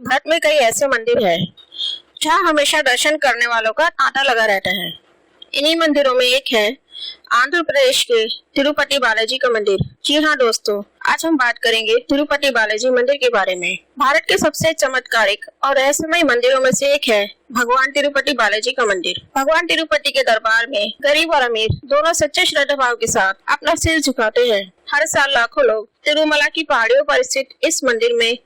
भारत में कई ऐसे मंदिर हैं जहाँ हमेशा दर्शन करने वालों का तांता लगा रहता है। इन्हीं मंदिरों में एक है आंध्र प्रदेश के तिरुपति बालाजी का मंदिर। जी हाँ दोस्तों, आज हम बात करेंगे तिरुपति बालाजी मंदिर के बारे में। भारत के सबसे चमत्कारिक और रहस्यमय मंदिरों में से एक है भगवान तिरुपति बालाजी का मंदिर। भगवान तिरुपति के दरबार में गरीब और अमीर दोनों सच्चे श्रद्धा भाव के साथ अपना सिर झुकाते हैं। हर साल लाखों लोग तिरुमला की पहाड़ियों पर स्थित इस मंदिर में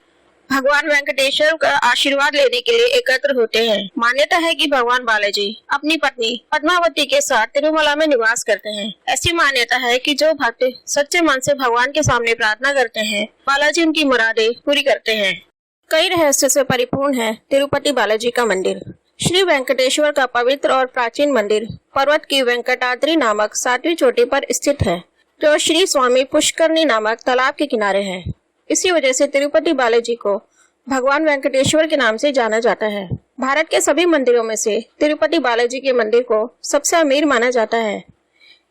भगवान वेंकटेश्वर का आशीर्वाद लेने के लिए एकत्र होते हैं। मान्यता है कि भगवान बालाजी अपनी पत्नी पद्मावती के साथ तिरुमला में निवास करते हैं। ऐसी मान्यता है कि जो भक्त सच्चे मन से भगवान के सामने प्रार्थना करते हैं, बालाजी उनकी मुरादें पूरी करते हैं। कई रहस्य से परिपूर्ण है तिरुपति बालाजी का मंदिर। श्री वेंकटेश्वर का पवित्र और प्राचीन मंदिर पर्वत की वेंकटाद्रि नामक 7वीं चोटी पर स्थित है, जो श्री स्वामी पुष्करनी नामक तालाब के किनारे है। इसी वजह से तिरुपति बालाजी को भगवान वेंकटेश्वर के नाम से जाना जाता है। भारत के सभी मंदिरों में से तिरुपति बालाजी के मंदिर को सबसे अमीर माना जाता है।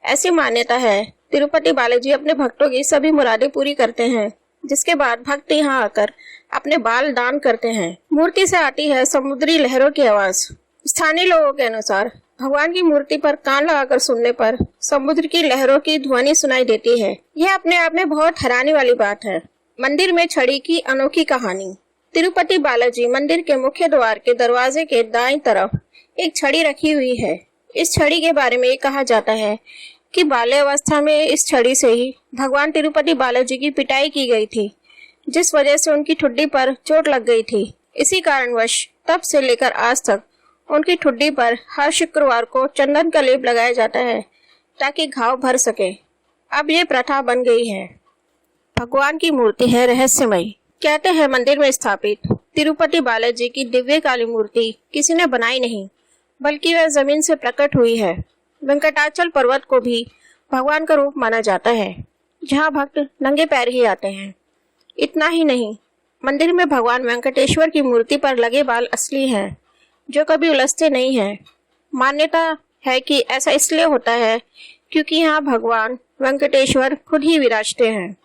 ऐसी मान्यता है तिरुपति बालाजी अपने भक्तों की सभी मुरादें पूरी करते हैं, जिसके बाद भक्त यहाँ आकर अपने बाल दान करते हैं। मूर्ति से आती है समुद्री लहरों की आवाज। स्थानीय लोगों के अनुसार भगवान की मूर्ति पर कान लगाकर सुनने पर समुद्र की लहरों की ध्वनि सुनाई देती है। यह अपने आप में बहुत हैरानी वाली बात है। मंदिर में छड़ी की अनोखी कहानी। तिरुपति बालाजी मंदिर के मुख्य द्वार के दरवाजे के दाईं तरफ एक छड़ी रखी हुई है। इस छड़ी के बारे में कहा जाता है कि बाल्यावस्था में इस छड़ी से ही भगवान तिरुपति बालाजी की पिटाई की गई थी, जिस वजह से उनकी ठुड्डी पर चोट लग गई थी। इसी कारणवश तब से लेकर आज तक उनकी ठुड्डी पर हर शुक्रवार को चंदन का लेप लगाया जाता है ताकि घाव भर सके। अब ये प्रथा बन गई है। भगवान की मूर्ति है रहस्यमय। कहते हैं मंदिर में स्थापित तिरुपति बालाजी की दिव्य काली मूर्ति किसी ने बनाई नहीं, बल्कि वह जमीन से प्रकट हुई है। वेंकटाचल पर्वत को भी भगवान का रूप माना जाता है, जहां भक्त नंगे पैर ही आते हैं। इतना ही नहीं, मंदिर में भगवान वेंकटेश्वर की मूर्ति पर लगे बाल असली हैं, जो कभी उलझते नहीं हैं। मान्यता है कि ऐसा इसलिए होता है क्योंकि यहाँ भगवान वेंकटेश्वर खुद ही विराजते हैं।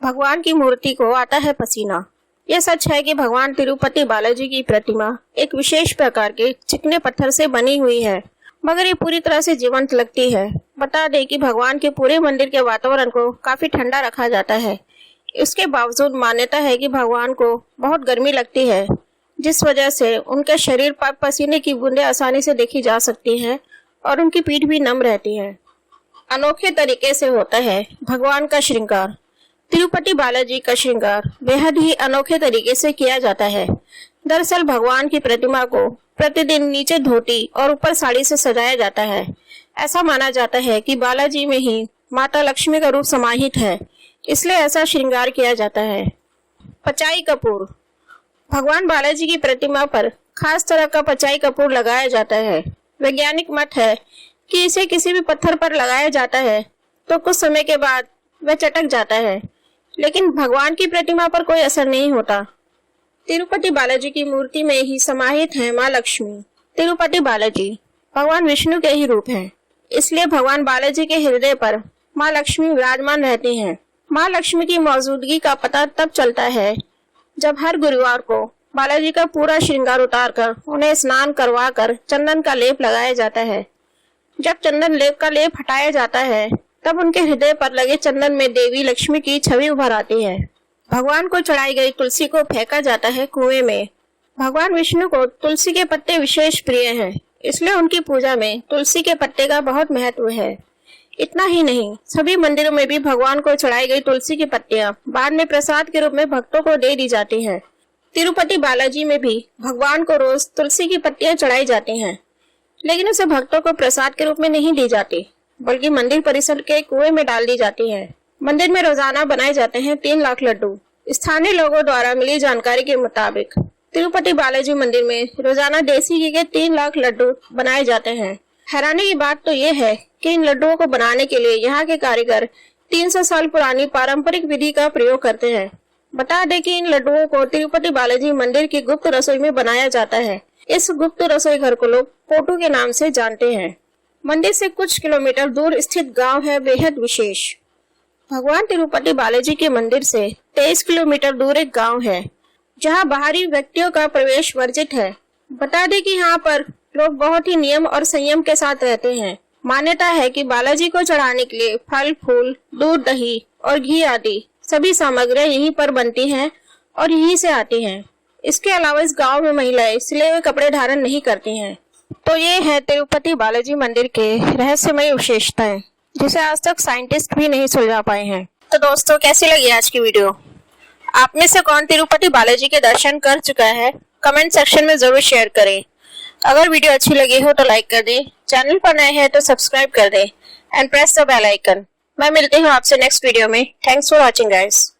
भगवान की मूर्ति को आता है पसीना। यह सच है कि भगवान तिरुपति बालाजी की प्रतिमा एक विशेष प्रकार के चिकने पत्थर से बनी हुई है, मगर ये पूरी तरह से जीवंत लगती है। बता दें कि भगवान के पूरे मंदिर के वातावरण को काफी ठंडा रखा जाता है। इसके बावजूद मान्यता है कि भगवान को बहुत गर्मी लगती है, जिस वजह से उनके शरीर पर पसीने की बूंदें आसानी से देखी जा सकती हैं और उनकी पीठ भी नम रहती है। अनोखे तरीके से होता है भगवान का श्रृंगार। तिरुपति बालाजी का श्रृंगार बेहद ही अनोखे तरीके से किया जाता है। दरअसल भगवान की प्रतिमा को प्रतिदिन नीचे धोती और ऊपर साड़ी से सजाया जाता है। ऐसा माना जाता है कि बालाजी में ही माता लक्ष्मी का रूप समाहित है, इसलिए ऐसा श्रृंगार किया जाता है। पचाई कपूर। भगवान बालाजी की प्रतिमा पर खास तरह का पचाई कपूर लगाया जाता है। वैज्ञानिक मत है कि इसे किसी भी पत्थर पर लगाया जाता है तो कुछ समय के बाद वह चटक जाता है, लेकिन भगवान की प्रतिमा पर कोई असर नहीं होता। तिरुपति बालाजी की मूर्ति में ही समाहित है माँ लक्ष्मी। तिरुपति बालाजी भगवान विष्णु के ही रूप हैं, इसलिए भगवान बालाजी के हृदय पर माँ लक्ष्मी विराजमान रहती हैं। माँ लक्ष्मी की मौजूदगी का पता तब चलता है जब हर गुरुवार को बालाजी का पूरा श्रृंगार उतारकर उन्हें स्नान करवा कर चंदन का लेप लगाया जाता है। जब चंदन लेप का लेप हटाया जाता है, तब उनके हृदय पर लगे चंदन में देवी लक्ष्मी की छवि उभर आती है। भगवान को चढ़ाई गई तुलसी को फेंका जाता है कुएं में। भगवान विष्णु को तुलसी के पत्ते विशेष प्रिय हैं, इसलिए उनकी पूजा में तुलसी के पत्ते का बहुत महत्व है। इतना ही नहीं, सभी मंदिरों में भी भगवान को चढ़ाई गई तुलसी की पत्तियां बाद में प्रसाद के रूप में भक्तों को दे दी जाती हैं। तिरुपति बालाजी में भी भगवान को रोज तुलसी की पत्तियां चढ़ाई जाती हैं, लेकिन उसे भक्तों को प्रसाद के रूप में नहीं दी जाती, बल्कि मंदिर परिसर के कुएं में डाल दी जाती है। मंदिर में रोजाना बनाए जाते हैं 3 लाख लड्डू। स्थानीय लोगों द्वारा मिली जानकारी के मुताबिक तिरुपति बालाजी मंदिर में रोजाना देसी घी के 3 लाख लड्डू बनाए जाते हैं। हैरानी की बात तो यह है कि इन लड्डुओं को बनाने के लिए यहाँ के कारीगर 300 साल पुरानी पारंपरिक विधि का प्रयोग करते हैं। बता दें कि इन लड्डुओं को तिरुपति बालाजी मंदिर की गुप्त रसोई में बनाया जाता है। इस गुप्त रसोई घर को लोग पोटू के नाम से जानते हैं। मंदिर से कुछ किलोमीटर दूर स्थित गांव है बेहद विशेष। भगवान तिरुपति बालाजी के मंदिर से 23 किलोमीटर दूर एक गांव है, जहां बाहरी व्यक्तियों का प्रवेश वर्जित है। बता दें कि यहाँ पर लोग बहुत ही नियम और संयम के साथ रहते हैं। मान्यता है कि बालाजी को चढ़ाने के लिए फल, फूल, दूध, दही और घी आदि सभी सामग्रियां यहीं पर बनती हैं और यहीं से आती हैं। इसके अलावा इस गांव में महिलाएं सिले हुए कपड़े धारण नहीं करती हैं। तो ये है तिरुपति बालाजी मंदिर के रहस्यमय विशेषताएं, जिसे आज तक साइंटिस्ट भी नहीं सुलझा पाए हैं। तो दोस्तों, कैसी लगी आज की वीडियो? आप में से कौन तिरुपति बालाजी के दर्शन कर चुका है? कमेंट सेक्शन में जरूर शेयर करें। अगर वीडियो अच्छी लगी हो तो लाइक कर दें, चैनल पर नए हैं तो सब्सक्राइब कर दें and press the bell icon. मैं मिलती हूँ आपसे नेक्स्ट वीडियो में। Thanks for watching guys.